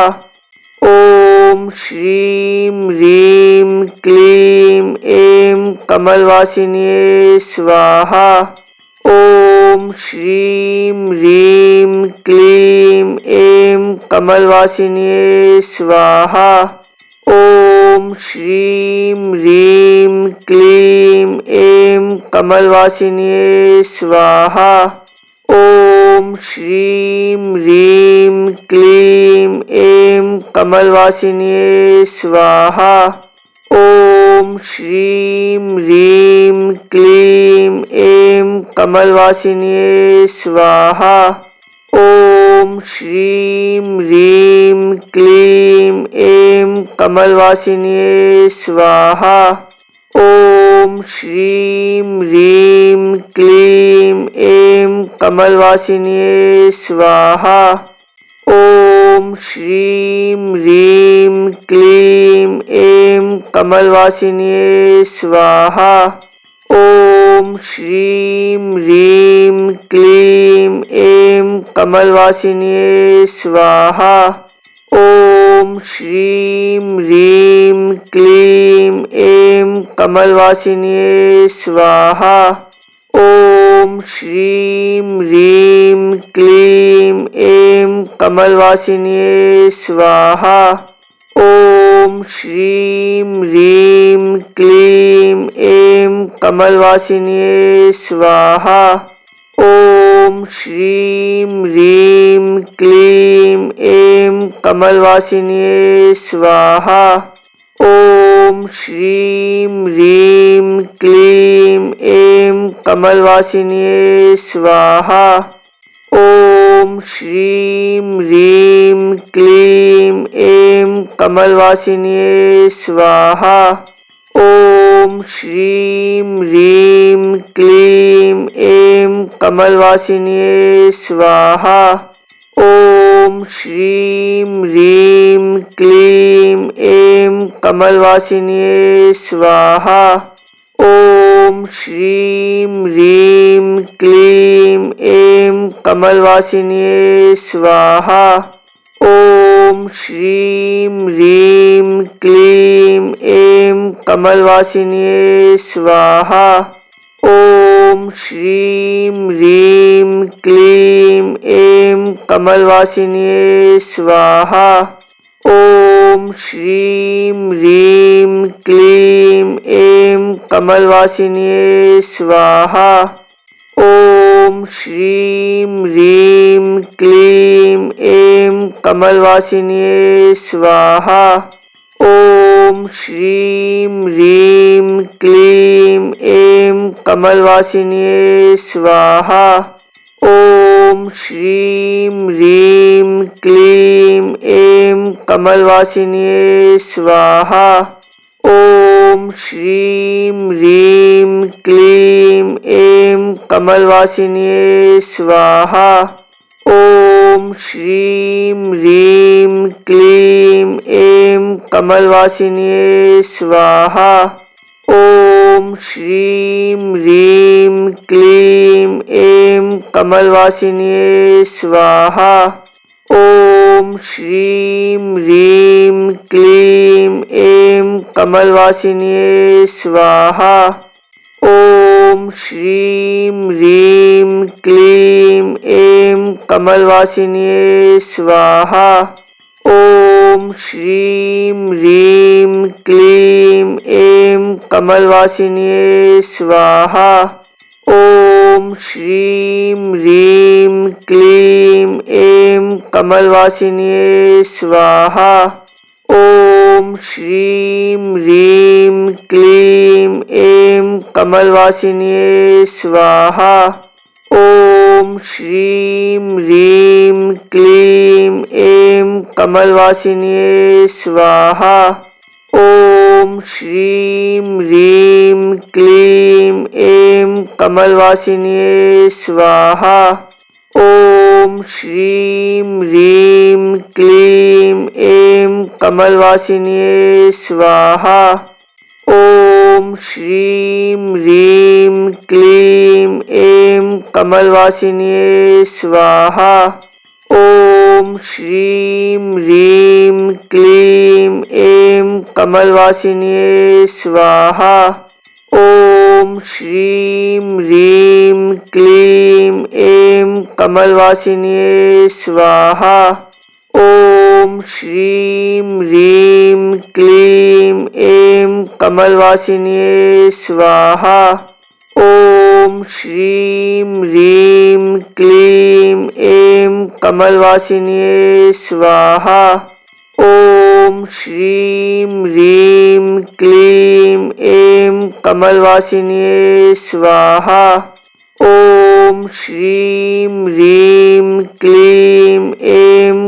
Speaker 1: ॐ श्रीं ह्रीं क्लीं ऐं कमलवासिन्ये स्वाहा। ॐ श्रीं ह्रीं क्लीं ऐं कमलवासिन्ये स्वाहा। ॐ श्रीं ह्रीं क्लीं ऐं कमलवासिन्ये स्वाहा। ॐ श्रीं ह्रीं क्लीं ऐं कमलवासिन्ये स्वाहा। ॐ श्रीं ह्रीं क्लीं ऐं कमलवासिन्ये स्वाहा। ॐ श्रीं ह्रीं क्लीं ऐं कमलवासिन्ये स्वाहा। ॐ श्रीं ह्रीं क्लीं ऐं कमलवासिन्ये स्वाहा। ॐ श्रीं ह्रीं क्लीं ऐं कमलवासिन्ये स्वाहा। ॐ श्रीं ह्रीं क्लीं ऐं कमलवासिन्ये स्वाहा। ॐ श्रीं ह्रीं क्लीं ऐं कमलवासिन्ये स्वाहा। ॐ श्रीं ह्रीं क्लीं ऐं कमलवासिन्ये स्वाहा। ॐ श्रीं ह्रीं क्लीं ऐं कमलवासिन्ये स्वाहा। ॐ श्रीं ह्रीं क्लीं ऐं कमलवासिन्ये स्वाहा। ॐ श्रीं ह्रीं क्लीं ऐं कमलवासिन्ये स्वाहा। ॐ श्रीं ह्रीं क्लीं ऐं कमलवासिन्ये स्वाहा। ॐ श्रीं ह्रीं क्लीं ऐं कमलवासिन्ये स्वाहा। ॐ श्रीं ह्रीं क्लीं ऐं कमलवासिन्ये स्वाहा। ॐ श्रीं ह्रीं क्लीं ऐं कमलवासिन्ये स्वाहा। ॐ श्रीं ह्रीं क्लीं ऐं कमलवासिन्ये स्वाहा। ॐ श्रीं ह्रीं क्लीं ऐं कमलवासिन्ये स्वाहा। ॐ श्रीं ह्रीं क्लीं ऐं कमलवासिन्ये स्वाहा। ॐ श्रीं ह्रीं क्लीं ऐं कमलवासिन्ये स्वाहा। ॐ श्रीं ह्रीं क्लीं ऐं कमलवासिन्ये स्वाहा। ॐ श्रीं ह्रीं क्लीं ऐं कमलवासिन्ये स्वाहा। ॐ श्रीं ह्रीं क्लीं ऐं कमलवासिन्ये स्वाहा। ॐ श्रीं ह्रीं क्लीं ऐं कमलवासिन्ये स्वाहा। ॐ श्रीं ह्रीं क्लीं ऐं कमलवासिन्ये स्वाहा। ॐ श्रीं ह्रीं क्लीं ऐं कमलवासिन्ये स्वाहा। ॐ श्रीं ह्रीं क्लीं ऐं कमलवासिन्ये स्वाहा। ॐ श्रीं ह्रीं क्लीं ऐं कमलवासिन्ये स्वाहा। ॐ श्रीं ह्रीं क्लीं ऐं कमलवासिन्ये स्वाहा। ॐ श्रीं ह्रीं क्लीं ऐं कमलवासिन्ये स्वाहा। ॐ श्रीं ह्रीं क्लीं ऐं कमलवासिन्ये स्वाहा। ॐ श्रीं ह्रीं क्लीं ऐं कमलवासिन्ये स्वाहा। ॐ श्रीं ह्रीं क्लीं ऐं कमलवासिन्ये स्वाहा। ॐ श्रीं ह्रीं क्लीं ऐं कमलवासिन्ये स्वाहा। ॐ श्रीं ह्रीं क्लीं ऐं कमलवासिन्ये स्वाहा। ॐ श्रीं ह्रीं क्लीं ऐं कमलवासिन्ये स्वाहा। ॐ श्रीं ह्रीं क्लीं ऐं कमलवासिन्ये स्वाहा। ॐ श्रीं ह्रीं क्लीं ऐं कमलवासिन्ये स्वाहा। ॐ श्रीं ह्रीं क्लीं ऐं कमलवासिन्ये स्वाहा। ॐ श्रीं ह्रीं क्लीं ऐं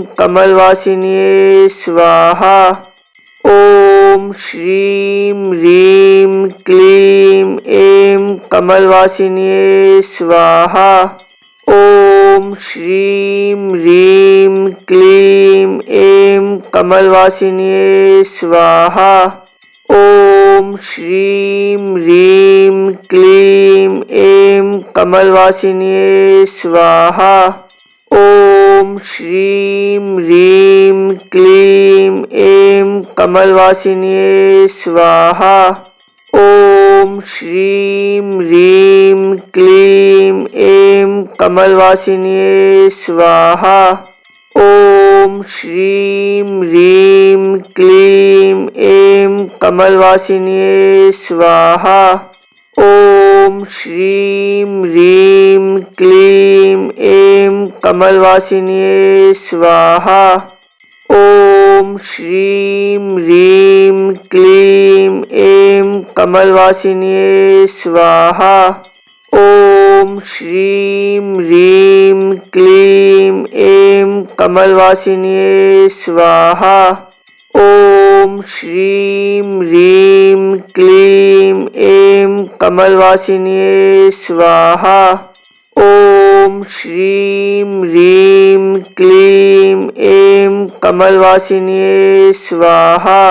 Speaker 1: कमलवासिन्ये स्वाहा। ॐ श्रीं ह्रीं क्लीं ऐं कमलवासिन्ये स्वाहा। ॐ श्रीं ह्रीं क्लीं ऐं कमलवासिन्ये स्वाहा। ॐ श्रीं ह्रीं क्लीं ऐं कमलवासिन्ये स्वाहा। ॐ श्रीं ह्रीं क्लीं ऐं कमलवासिन्ये स्वाहा। ॐ श्रीं ह्रीं क्लीं ऐं कमलवासिन्ये स्वाहा। ॐ श्रीं ह्रीं क्लीं ऐं कमलवासिन्ये स्वाहा। ॐ श्रीं ह्रीं क्लीं ऐं कमलवासिन्ये स्वाहा। ॐ श्रीं ह्रीं क्लीं ऐं कमलवासिन्ये स्वाहा। ॐ श्रीं ह्रीं क्लीं ऐं कमलवासिन्ये स्वाहा। ॐ श्रीं ह्रीं क्लीं ऐं कमलवासिन्ये स्वाहा। ॐ श्रीं ह्रीं क्लीं ऐं कमलवासिन्ये स्वाहा।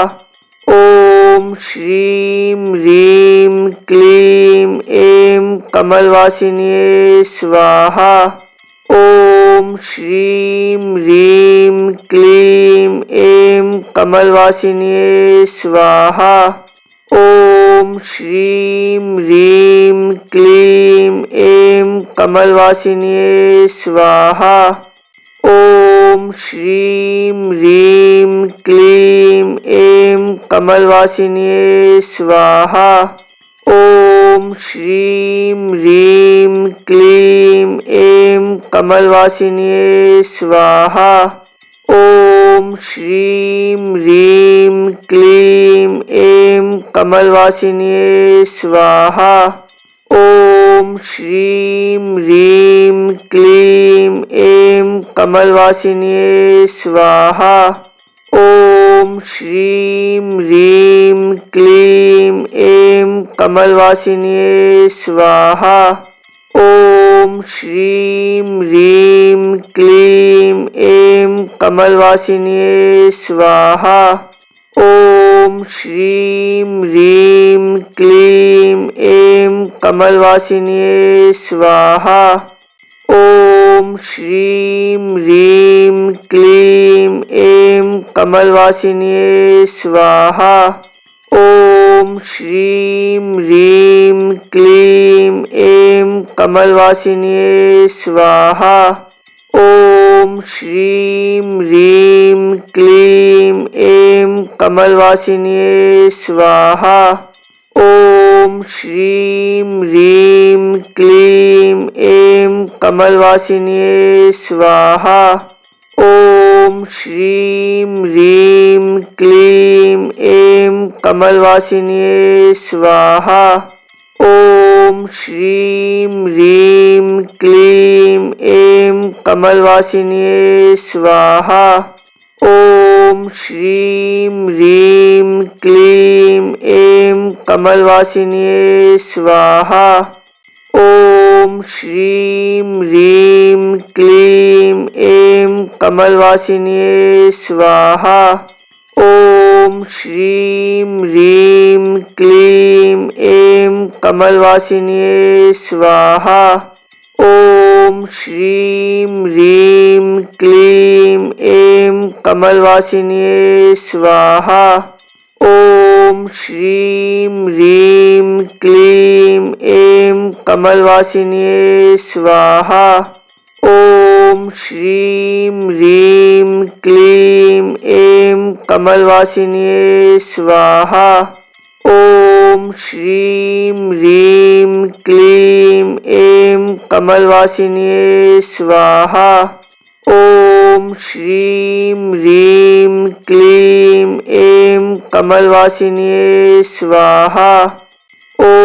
Speaker 1: ॐ श्रीं ह्रीं क्लीं ऐं कमलवासिन्ये स्वाहा। ॐ श्रीं ह्रीं क्लीं ऐं कमलवासिन्ये स्वाहा। ॐ श्रीं ह्रीं क्लीं ऐं कमलवासिन्ये स्वाहा। ॐ श्रीं ह्रीं क्लीं ऐं कमलवासिन्ये स्वाहा। ॐ श्रीं ह्रीं क्लीं ऐं कमलवासिन्ये स्वाहा। ॐ श्रीं ह्रीं क्लीं ऐं कमलवासिन्ये स्वाहा। ॐ श्रीं ह्रीं क्लीं ऐं कमलवासिन्ये स्वाहा। ओम श्रीं ह्रीं क्लीं ऐं कमलवासिन्ये स्वाहा। ओम श्रीं ह्रीं क्लीं ऐं कमलवासिन्ये स्वाहा। ओम श्रीं ह्रीं क्लीं ऐं कमलवासिन्ये स्वाहा। ओम श्रीं ह्रीं क्लीं ऐं कमलवासिन्ये स्वाहा। ओम श्रीं ह्रीं क्लीं ऐं कमलवासिन्ये स्वाहा। ओम श्रीं ह्रीं क्लीं ऐं कमलवासिन्ये स्वाहा। ओम श्रीं ह्रीं क्लीं ऐं कमलवासिन्ये स्वाहा। ओम श्रीं ह्रीं क्लीं ऐं कमलवासिन्ये स्वाहा। ओम श्रीं ह्रीं क्लीं ऐं कमलवासिन्ये स्वाहा। ओम श्रीं ह्रीं क्लीं ऐं कमलवासिन्ये स्वाहा। ओम श्रीं ह्रीं क्लीं ऐं कमलवासिन्ये स्वाहा। ओम श्रीं ह्रीं क्लीं ऐं कमलवासिन्ये स्वाहा। ओम श्रीं ह्रीं क्लीं ऐं कमलवासिन्ये स्वाहा। ओम श्रीं ह्रीं क्लीं ऐं कमलवासिन्ये स्वाहा। ओम श्रीं ह्रीं क्लीं ऐं कमलवासिन्ये स्वाहा। ओम श्रीं ह्रीं क्लीं ऐं कमलवासिन्ये स्वाहा। ओम श्रीं ह्रीं क्लीं ऐं कमलवासिन्ये स्वाहा।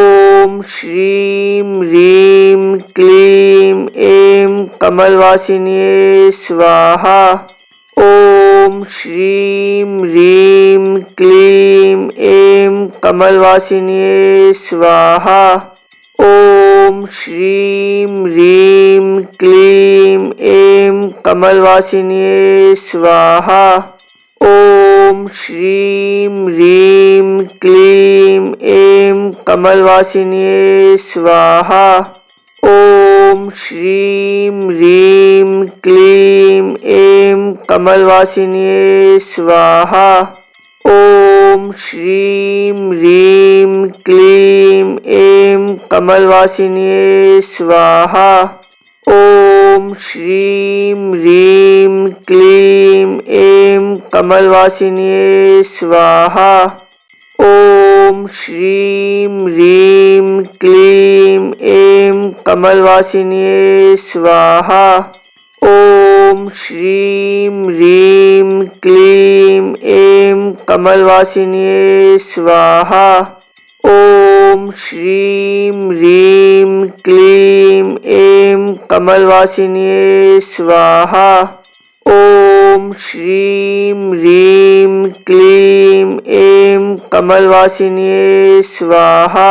Speaker 1: ओम श्रीं ह्रीं क्लीं ऐं कमलवासिन्ये स्वाहा। ओम श्रीं ह्रीं क्लीं ऐं कमलवासिन्ये स्वाहा। ओम श्रीं ह्रीं क्लीं ऐं कमलवासिन्ये स्वाहा। ओम श्रीं ह्रीं क्लीं ऐं कमलवासिन्ये स्वाहा। ओम श्रीं ह्रीं क्लीं ऐं कमलवासिन्ये स्वाहा। ओम श्रीं ह्रीं क्लीं ऐं कमलवासिन्ये स्वाहा। ओम श्रीं ह्रीं क्लीं ऐं कमलवासिन्ये स्वाहा। ओम श्रीं ह्रीं क्लीं ऐं कमलवासिन्ये स्वाहा। ओम श्रीं ह्रीं क्लीं ऐं कमलवासिन्ये स्वाहा। ओम श्रीं ह्रीं क्लीं ऐं कमलवासिन्ये स्वाहा। ओम श्रीं ह्रीं क्लीं ऐं कमलवासिन्ये स्वाहा।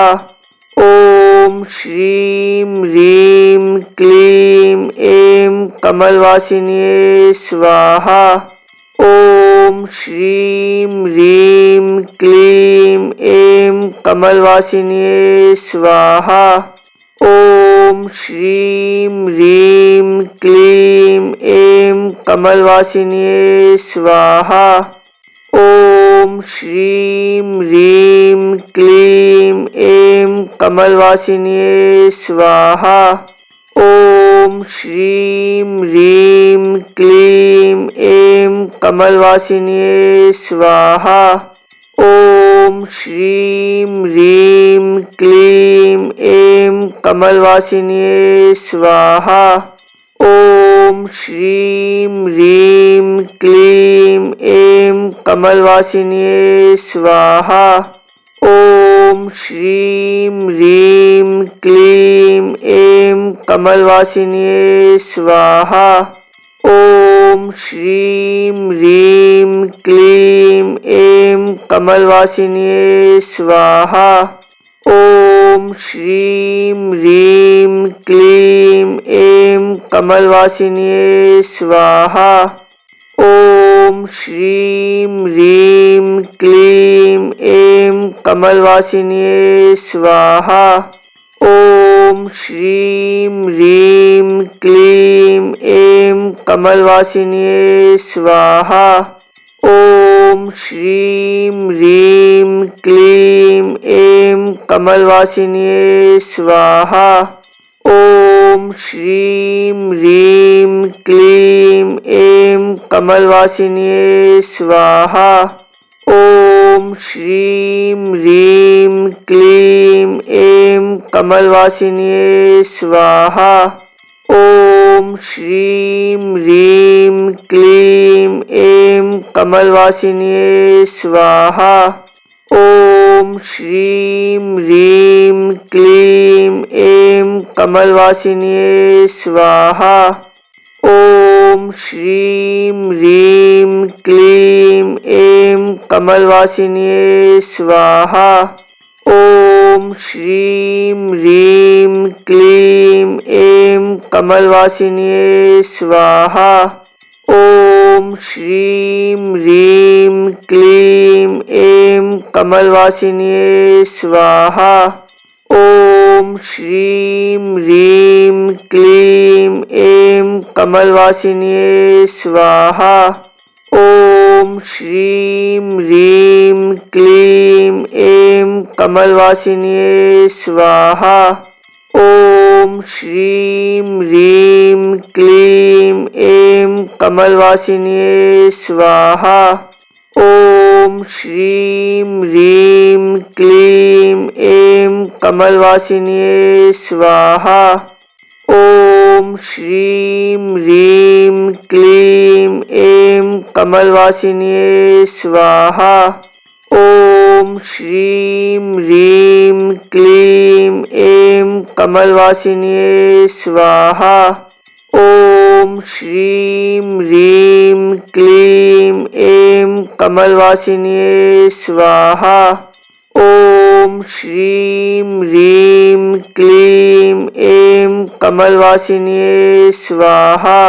Speaker 1: ओम श्रीं ह्रीं क्लीं ऐं कमलवासिन्ये स्वाहा। ओम श्रीं ह्रीं क्लीं ऐं कमलवासिन्ये स्वाहा। ओम श्रीं ह्रीं क्लीं ऐं कमलवासिन्ये स्वाहा। ओम श्रीं ह्रीं क्लीं ऐं कमलवासिन्ये स्वाहा। ओम श्रीं ह्रीं क्लीं ऐं कमलवासिन्ये स्वाहा। ओम श्रीं ह्रीं क्लीं ऐं कमलवासिन्ये स्वाहा। ओम श्रीं ह्रीं क्लीं ऐं कमलवासिन्ये स्वाहा। ओम श्रीं ह्रीं क्लीं ऐं कमलवासिन्ये स्वाहा। ओम ॐ श्रीं ह्रीं क्लीं ऐं कमलवासिन्ये स्वाहा। ॐ श्रीं ह्रीं क्लीं ऐं कमलवासिन्ये स्वाहा। ॐ श्रीं ह्रीं क्लीं ऐं कमलवासिन्ये स्वाहा। ॐ श्रीं ह्रीं क्लीं ऐं कमलवासिन्ये स्वाहा। ॐ श्रीं ह्रीं क्लीं ऐं कमलवासिन्ये स्वाहा। ॐ श्रीं ह्रीं क्लीं ऐं कमलवासिन्ये स्वाहा। ॐ श्रीं ह्रीं क्लीं ऐं कमलवासिन्ये स्वाहा। ॐ श्रीं ह्रीं क्लीं ऐं कमलवासिन्ये स्वाहा। ॐ श्रीं ह्रीं क्लीं ऐं कमलवासिन्ये स्वाहा। ॐ श्रीं ह्रीं क्लीं ऐं कमलवासिन्ये स्वाहा। ॐ श्रीं ह्रीं क्लीं ऐं कमलवासिन्ये स्वाहा। ॐ श्रीं ह्रीं क्लीं ऐं कमलवासिन्ये स्वाहा। ॐ श्रीं ह्रीं क्लीं ऐं कमलवासिन्ये स्वाहा। ॐ श्रीं ह्रीं क्लीं ऐं कमलवासिन्ये स्वाहा। ॐ श्रीं ह्रीं क्लीं ऐं कमलवासिन्ये स्वाहा। ॐ श्रीं ह्रीं क्लीं ऐं कमलवासिन्ये स्वाहा। ॐ श्रीं ह्रीं क्लीं ऐं कमलवासिन्ये स्वाहा। ॐ श्रीं ह्रीं क्लीं ऐं कमलवासिन्ये स्वाहा। ॐ श्रीं ह्रीं क्लीं ऐं कमलवासिन्ये स्वाहा।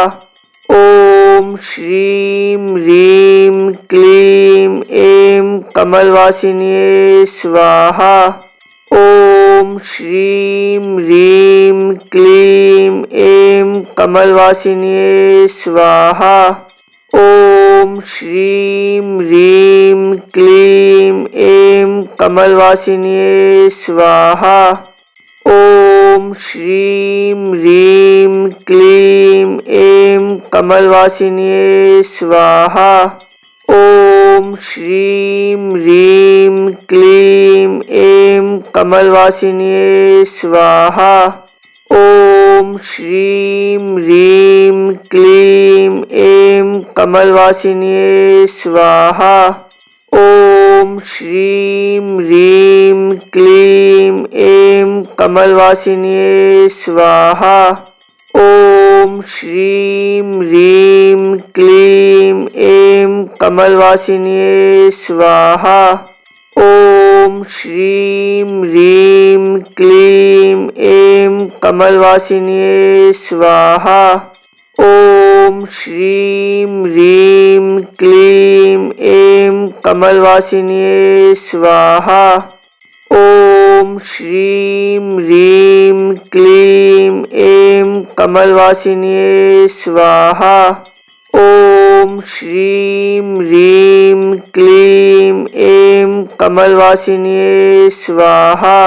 Speaker 1: ॐ श्रीं ह्रीं क्लीं ऐं कमलवासिन्ये स्वाहा। ॐ श्रीं ह्रीं क्लीं ऐं कमलवासिन्ये स्वाहा। ॐ श्रीं ह्रीं क्लीं ऐं कमलवासिन्ये स्वाहा। ॐ श्रीं ह्रीं क्लीं ऐं कमलवासिन्ये स्वाहा। ॐ श्रीं ह्रीं क्लीं ऐं कमलवासिन्ये स्वाहा। ॐ श्रीं ह्रीं क्लीं ऐं कमलवासिन्ये स्वाहा। ॐ श्रीं ह्रीं क्लीं ऐं कमलवासिन्ये स्वाहा। ॐ श्रीं ह्रीं क्लीं ऐं कमलवासिन्ये स्वाहा। ॐ श्रीं ह्रीं क्लीं ऐं कमलवासिन्ये स्वाहा। ॐ श्रीं ह्रीं क्लीं ऐं कमलवासिन्ये स्वाहा। ॐ श्रीं ह्रीं क्लीं ऐं कमलवासिन्ये स्वाहा। ॐ श्रीं ह्रीं क्लीं ऐं कमलवासिन्ये स्वाहा। ॐ श्रीं ह्रीं क्लीं ऐं कमलवासिन्ये स्वाहा।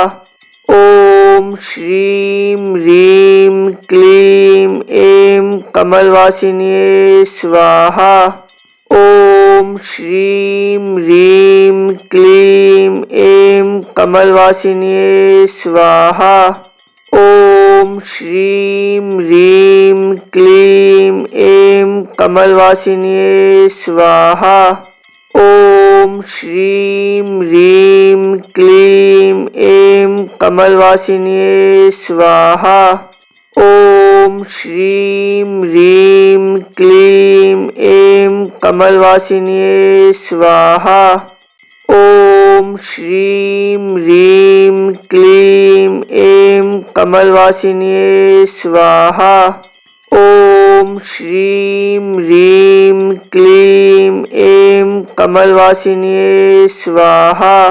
Speaker 1: ॐ श्रीं ह्रीं क्लीं ऐं कमलवासिन्ये स्वाहा। ॐ श्रीं ह्रीं क्लीं ऐं कमलवासिन्ये स्वाहा। ॐ श्रीं ह्रीं क्लीं ऐं कमलवासिन्ये स्वाहा। ॐ श्रीं ह्रीं क्लीं ऐं कमलवासिन्ये स्वाहा। ॐ श्रीं ह्रीं क्लीं कमलवासिन्ये स्वाहा। ओम श्रीं ह्रीं क्लीं ऐं कमलवासिन्ये स्वाहा। ओम श्रीं ह्रीं क्लीं ऐं कमलवासिन्ये स्वाहा।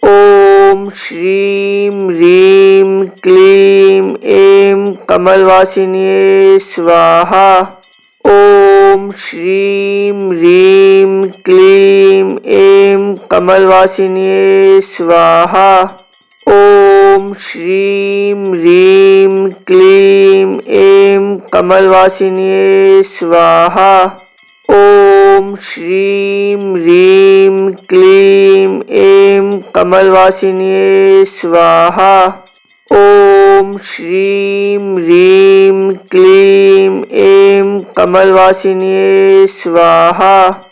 Speaker 1: ओम श्रीं ह्रीं क्लीं ऐं कमलवासिन्ये स्वाहा। ओम श्रीं ह्रीं क्लीं ऐं कमलवासिन्ये स्वाहा। ओम श्रीं ह्रीं क्लीं ऐं कमलवासिन्ये स्वाहा। ओम श्रीं ह्रीं क्लीं ऐं कमलवासिन्ये स्वाहा। ओम श्रीं ह्रीं क्लीं ऐं कमलवासिन्ये स्वाहा।